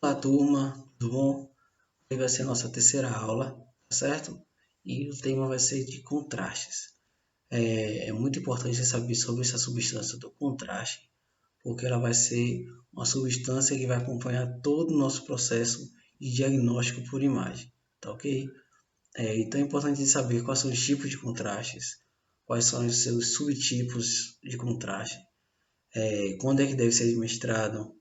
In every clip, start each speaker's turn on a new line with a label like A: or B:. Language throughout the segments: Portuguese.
A: Olá, turma, tudo bom? Hoje vai ser a nossa terceira aula, tá certo? E o tema vai ser de contrastes. É muito importante saber sobre essa substância do contraste, porque ela vai ser uma substância que vai acompanhar todo o nosso processo de diagnóstico por imagem, tá ok? Então é importante saber quais são os tipos de contrastes, quais são os seus subtipos de contraste, quando é que deve ser administrado,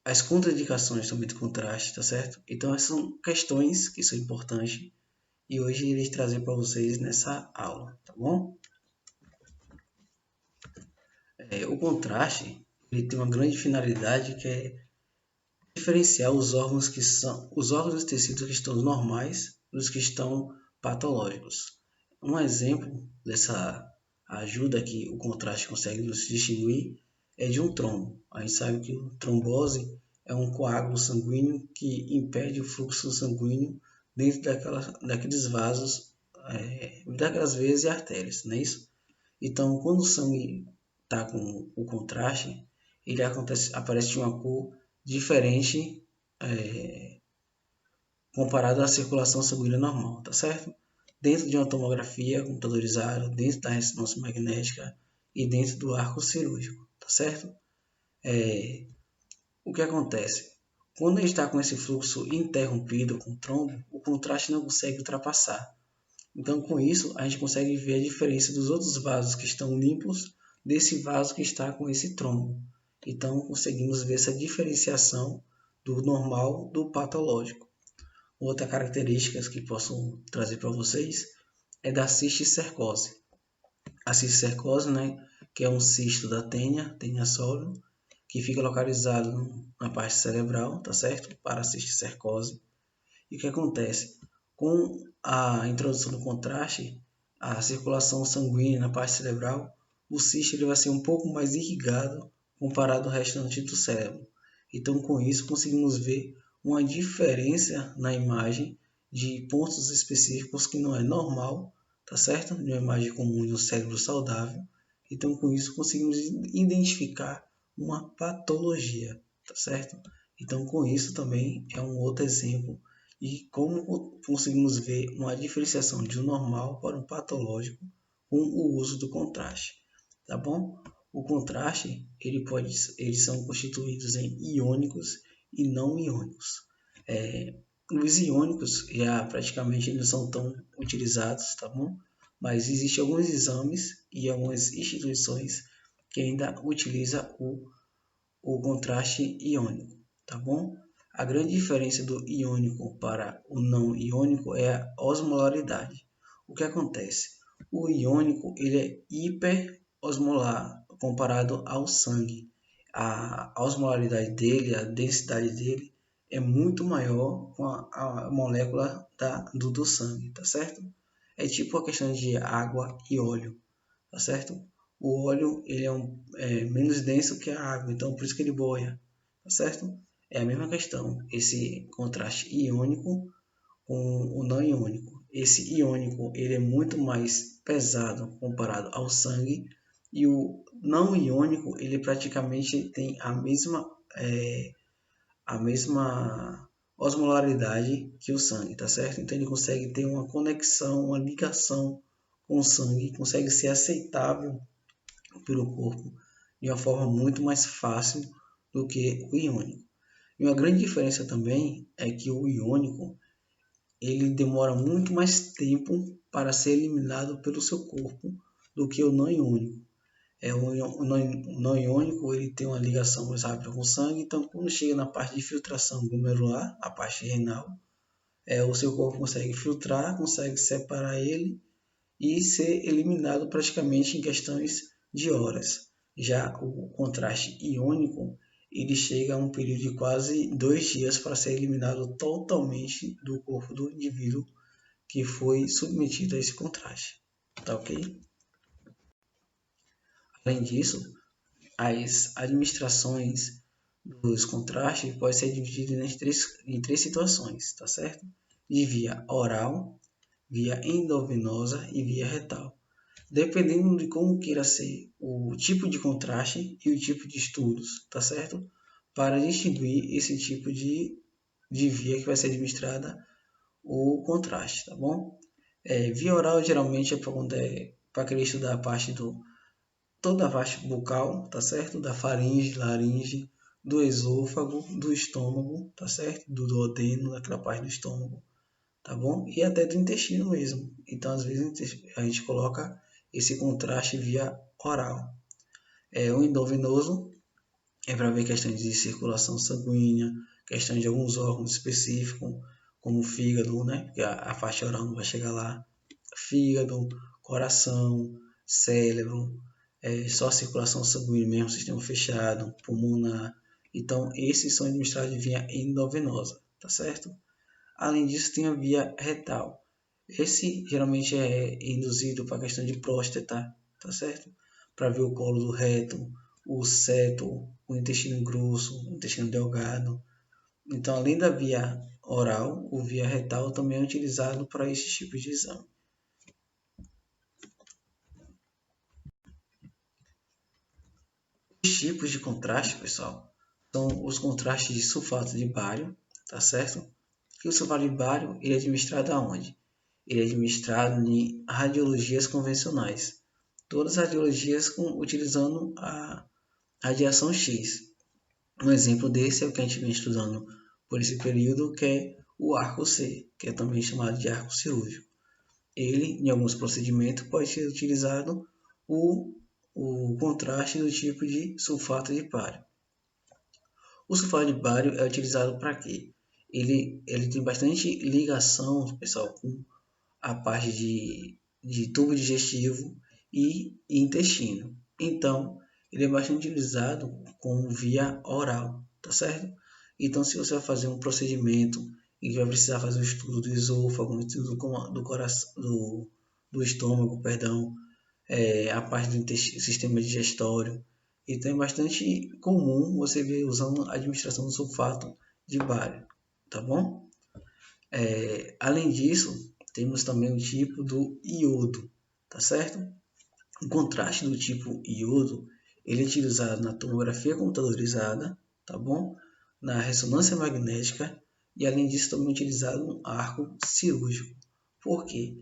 A: as contraindicações também do contraste, tá certo? Então essas são questões que são importantes e hoje irei trazer para vocês nessa aula, tá bom? O contraste ele tem uma grande finalidade que é diferenciar os órgãos que são os órgãos e tecidos que estão normais dos que estão patológicos. Um exemplo dessa ajuda que o contraste consegue nos distinguir é de um trombo. A gente sabe que a trombose é um coágulo sanguíneo que impede o fluxo sanguíneo dentro daqueles vasos, daquelas veias e artérias, não é isso? Então, quando o sangue está com o contraste, aparece de uma cor diferente comparado à circulação sanguínea normal, tá certo? Dentro de uma tomografia computadorizada, dentro da ressonância magnética e dentro do arco cirúrgico, tá certo? O que acontece? Quando a gente está com esse fluxo interrompido com trombo, o contraste não consegue ultrapassar. Então, com isso, a gente consegue ver a diferença dos outros vasos que estão limpos desse vaso que está com esse trombo. Então, conseguimos ver essa diferenciação do normal do patológico. Outra característica que posso trazer para vocês é da cisticercose. A cisticercose, né, que é um cisto da tênia sólida, que fica localizado na parte cerebral, tá certo? Para a cisticercose. E o que acontece? Com a introdução do contraste, a circulação sanguínea na parte cerebral, o cisto ele vai ser um pouco mais irrigado comparado ao restante do cérebro. Então, com isso, conseguimos ver uma diferença na imagem de pontos específicos que não é normal, tá certo? De uma imagem comum de um cérebro saudável. Então, com isso, conseguimos identificar uma patologia, tá certo? Então, com isso também é um outro exemplo e como conseguimos ver uma diferenciação de um normal para um patológico com o uso do contraste, tá bom? O contraste eles são constituídos em iônicos e não iônicos. Os iônicos já praticamente não são tão utilizados, tá bom? Mas existem alguns exames e algumas instituições que ainda utilizam o contraste iônico, tá bom? A grande diferença do iônico para o não iônico é a osmolaridade. O que acontece? O iônico ele é hiperosmolar comparado ao sangue. A osmolaridade dele, a densidade dele é muito maior com a molécula do sangue, tá certo? É tipo a questão de água e óleo, tá certo? O óleo ele é menos denso que a água, então por isso que ele boia, tá certo? É a mesma questão, esse contraste iônico com o não iônico. Esse iônico ele é muito mais pesado comparado ao sangue e o não iônico ele praticamente tem a mesma osmolaridade que o sangue, tá certo? Então ele consegue ter uma conexão, uma ligação com o sangue, consegue ser aceitável pelo corpo de uma forma muito mais fácil do que o iônico. E uma grande diferença também é que o iônico ele demora muito mais tempo para ser eliminado pelo seu corpo do que o não iônico. O não iônico ele tem uma ligação mais rápida com o sangue, então quando chega na parte de filtração glomerular, a parte renal, o seu corpo consegue filtrar, consegue separar ele e ser eliminado praticamente em questões de horas. Já o contraste iônico ele chega a um período de quase 2 dias para ser eliminado totalmente do corpo do indivíduo que foi submetido a esse contraste. Tá ok? Além disso, as administrações dos contrastes podem ser divididas em três situações, tá certo? De via oral, via endovenosa e via retal. Dependendo de como queira ser o tipo de contraste e o tipo de estudos, tá certo? para distinguir esse tipo de via que vai ser administrada o contraste, tá bom? Via oral geralmente é para querer estudar a parte toda a parte bucal, tá certo? Da faringe, laringe, do esôfago, do estômago, tá certo? Do duodeno, daquela parte do estômago, tá bom? E até do intestino mesmo. Então, às vezes, a gente coloca esse contraste via oral. O endovenoso é para ver questões de circulação sanguínea, questões de alguns órgãos específicos, como o fígado, né? Porque a parte oral não vai chegar lá. Fígado, coração, cérebro, só circulação sanguínea mesmo, sistema fechado, pulmonar. Então, esses são administrados de via endovenosa, tá certo? Além disso, tem a via retal. Esse geralmente é induzido para a questão de próstata, tá certo? Para ver o colo do reto, o seto, o intestino grosso, o intestino delgado. Então, além da via oral, o via retal também é utilizado para esses tipos de exame. Os tipos de contraste, pessoal, são os contrastes de sulfato de bário, tá certo? E o sulfato de bário, ele é administrado aonde? Ele é administrado em radiologias convencionais. Todas as radiologias utilizando a radiação X. Um exemplo desse é o que a gente vem estudando por esse período, que é o arco C, que é também chamado de arco cirúrgico. Ele, em alguns procedimentos, pode ser utilizado o contraste do tipo de sulfato de bário. O sulfato de bário é utilizado para quê? Ele tem bastante ligação, pessoal, com a parte de tubo digestivo e intestino. Então, ele é bastante utilizado como via oral, tá certo? Então, se você vai fazer um procedimento e vai precisar fazer um estudo do esôfago, um estudo do coração, do estômago, perdão, a parte do sistema digestório, então é bastante comum você ver usando a administração do sulfato de bário, tá bom? Além disso, temos também o tipo do iodo, tá certo? O contraste do tipo iodo, ele é utilizado na tomografia computadorizada, tá bom? Na ressonância magnética e além disso também é utilizado no arco cirúrgico. Por quê?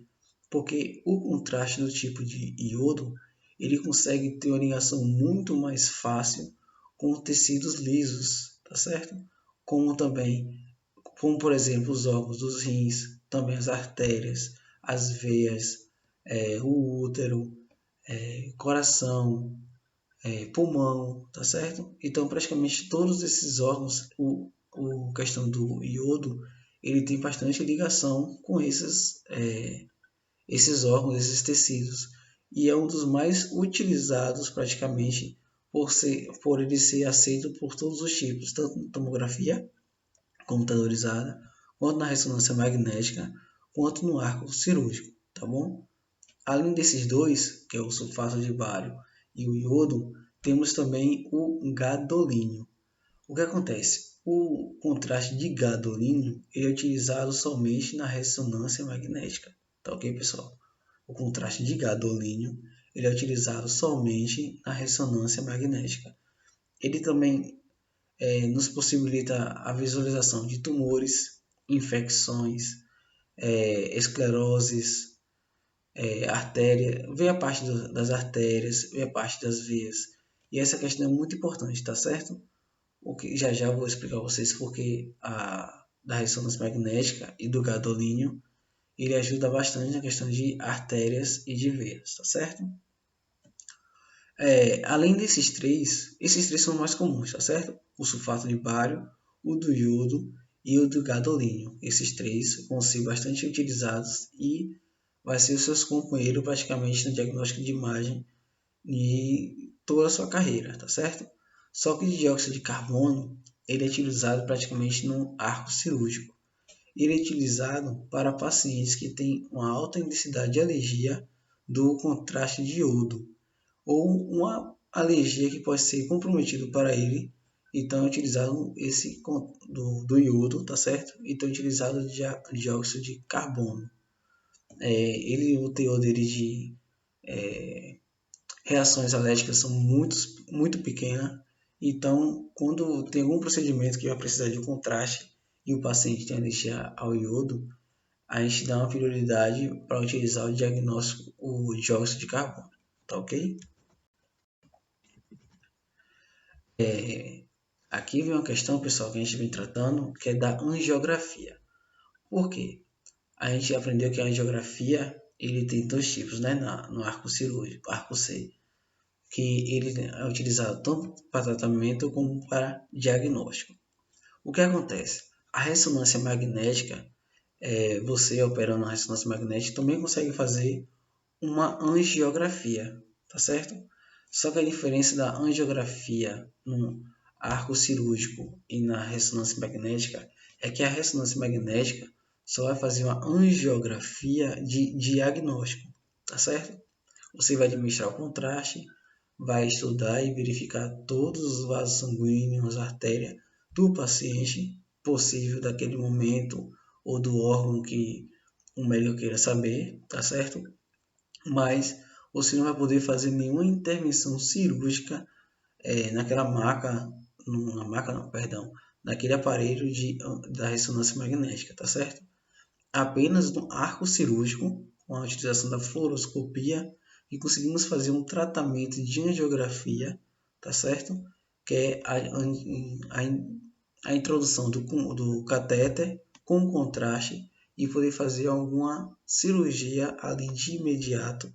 A: Porque o contraste do tipo de iodo, ele consegue ter uma ligação muito mais fácil com tecidos lisos, tá certo? Como também como por exemplo os órgãos dos rins, também as artérias, as veias, o útero, coração, pulmão, tá certo? Então praticamente todos esses órgãos, o questão do iodo, ele tem bastante ligação com esses órgãos, esses tecidos, e é um dos mais utilizados praticamente por ele ser aceito por todos os tipos, tanto na tomografia computadorizada, quanto na ressonância magnética, quanto no arco cirúrgico, tá bom? Além desses dois, que é o sulfato de bário e o iodo, temos também o gadolínio. O que acontece? O contraste de gadolínio ele é utilizado somente na ressonância magnética, tá ok, pessoal? O contraste de gadolínio ele é utilizado somente na ressonância magnética. Ele também nos possibilita a visualização de tumores, infecções, escleroses, artéria, vê a parte das artérias, vê a parte das veias. E essa questão é muito importante, tá certo? O que já já eu vou explicar a vocês porque da ressonância magnética e do gadolínio ele ajuda bastante na questão de artérias e de veias, tá certo? Além esses três são mais comuns, tá certo? O sulfato de bário, o do iodo e o do gadolínio. Esses três vão ser bastante utilizados e vai ser os seus companheiros praticamente no diagnóstico de imagem e toda a sua carreira, tá certo? Só que o dióxido de carbono ele é utilizado praticamente no arco cirúrgico. Ele é utilizado para pacientes que têm uma alta intensidade de alergia do contraste de iodo ou uma alergia que pode ser comprometido para ele. Então é utilizado esse do iodo, tá certo? Então é utilizado dióxido de carbono. O teor dele de reações alérgicas são muito pequena Então, quando tem algum procedimento que vai precisar de um contraste e o paciente tem alergia ao iodo, a gente dá uma prioridade para utilizar o diagnóstico, o dióxido de carbono, tá ok? Aqui vem uma questão, pessoal, que a gente vem tratando, que é da angiografia. Por quê? A gente aprendeu que a angiografia ele tem dois tipos, né, no arco cirúrgico, arco C, que ele é utilizado tanto para tratamento como para diagnóstico. O que acontece? A ressonância magnética, você operando a ressonância magnética também consegue fazer uma angiografia, tá certo? Só que a diferença da angiografia no arco cirúrgico e na ressonância magnética é que a ressonância magnética só vai fazer uma angiografia de diagnóstico, tá certo? Você vai administrar o contraste, vai estudar e verificar todos os vasos sanguíneos, artéria do paciente possível daquele momento ou do órgão que o médico queira saber, tá certo? Mas você não vai poder fazer nenhuma intervenção cirúrgica naquela maca, na maca não, perdão, naquele aparelho da ressonância magnética, tá certo? Apenas no arco cirúrgico, com a utilização da fluoroscopia, e conseguimos fazer um tratamento de angiografia, tá certo? Que é a introdução do catéter com contraste e poder fazer alguma cirurgia ali de imediato,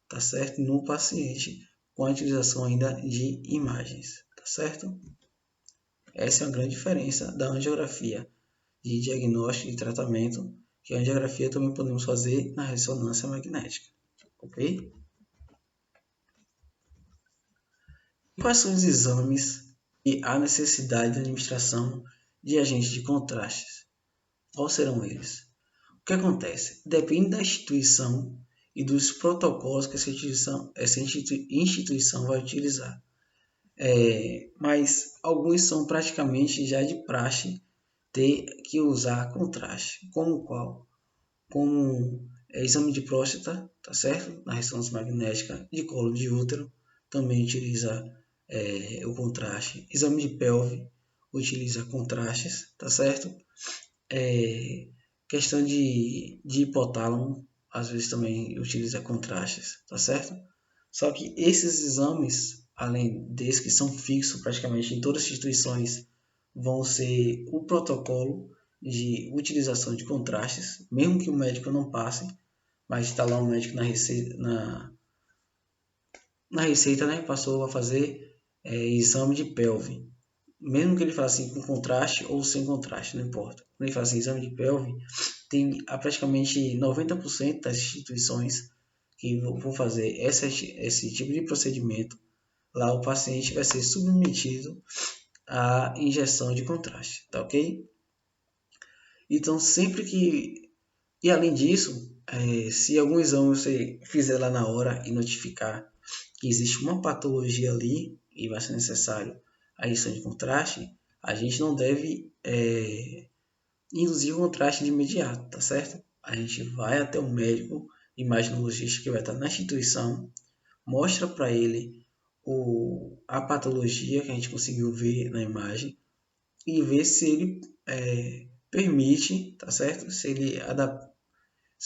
A: tá certo? No paciente, com a utilização ainda de imagens, tá certo? Essa é a grande diferença da angiografia de diagnóstico e tratamento, que a angiografia também podemos fazer na ressonância magnética, ok? Quais são os exames e a necessidade de administração de agentes de contrastes? Quais serão eles? O que acontece? Depende da instituição e dos protocolos que essa instituição vai utilizar. Mas alguns são praticamente já de praxe ter que usar contraste. Como qual? Como exame de próstata, tá certo? Na ressonância magnética de colo de útero, também utiliza o contraste. Exame de pelve, utiliza contrastes, tá certo? Questão de hipotálamo, às vezes também utiliza contrastes, tá certo? Só que esses exames, além desses que são fixos praticamente em todas as instituições, vão ser o protocolo de utilização de contrastes, mesmo que o médico não passe, mas está lá o médico na receita, né? Passou a fazer exame de pelve. Mesmo que ele faça assim com contraste ou sem contraste, não importa. Quando ele faz assim, exame de pelve, tem praticamente 90% das instituições que vão fazer esse tipo de procedimento. Lá o paciente vai ser submetido à injeção de contraste, tá ok? Então, sempre que. E além disso, se algum exame você fizer lá na hora e notificar que existe uma patologia ali e vai ser necessário a injeção de contraste, a gente não deve induzir o contraste de imediato, tá certo? A gente vai até o médico imaginologista que vai estar na instituição, mostra para ele a patologia que a gente conseguiu ver na imagem e vê se ele permite, tá certo? Se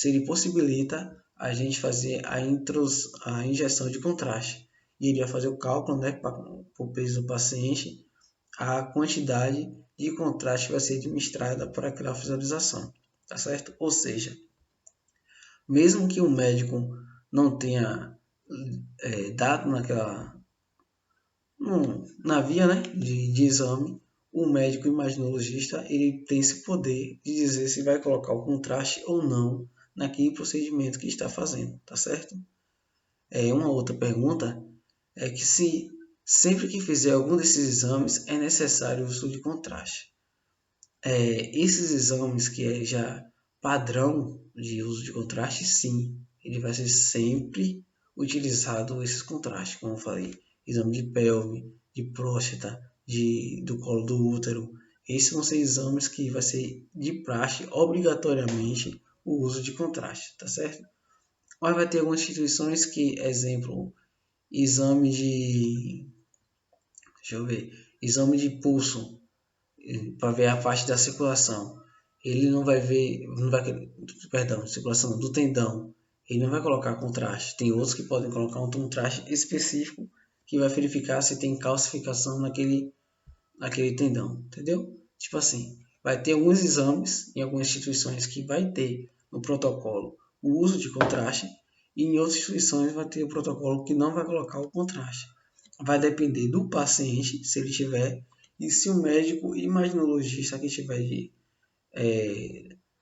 A: ele possibilita a gente fazer a injeção de contraste. E ele vai fazer o cálculo, né, para o peso do paciente, a quantidade de contraste que vai ser administrada para aquela visualização, tá certo? Ou seja, mesmo que o médico não tenha dado na via, né, de exame, o médico imaginologista ele tem esse poder de dizer se vai colocar o contraste ou não naquele procedimento que está fazendo, tá certo? Uma outra pergunta é que se sempre que fizer algum desses exames é necessário o uso de contraste. Esses exames que é já padrão de uso de contraste, sim, ele vai ser sempre utilizado esses contrastes, como eu falei, exame de pelve, de próstata, do colo do útero. Esses vão ser exames que vai ser de praxe, obrigatoriamente, o uso de contraste, tá certo? Mas vai ter algumas instituições que, exemplo, exame de, deixa eu ver, exame de pulso para ver a parte da circulação, ele não vai ver, perdão, circulação do tendão, ele não vai colocar contraste. Tem outros que podem colocar um contraste específico que vai verificar se tem calcificação naquele tendão, entendeu? Tipo assim, vai ter alguns exames em algumas instituições que vai ter no protocolo o uso de contraste e em outras instituições vai ter o protocolo que não vai colocar o contraste. Vai depender do paciente, se ele tiver, e se o médico imaginologista que estiver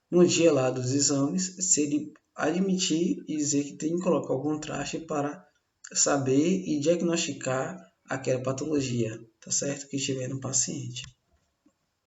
A: no dia lá dos exames, se ele admitir e dizer que tem que colocar o contraste para saber e diagnosticar aquela patologia, tá certo? Que estiver no paciente.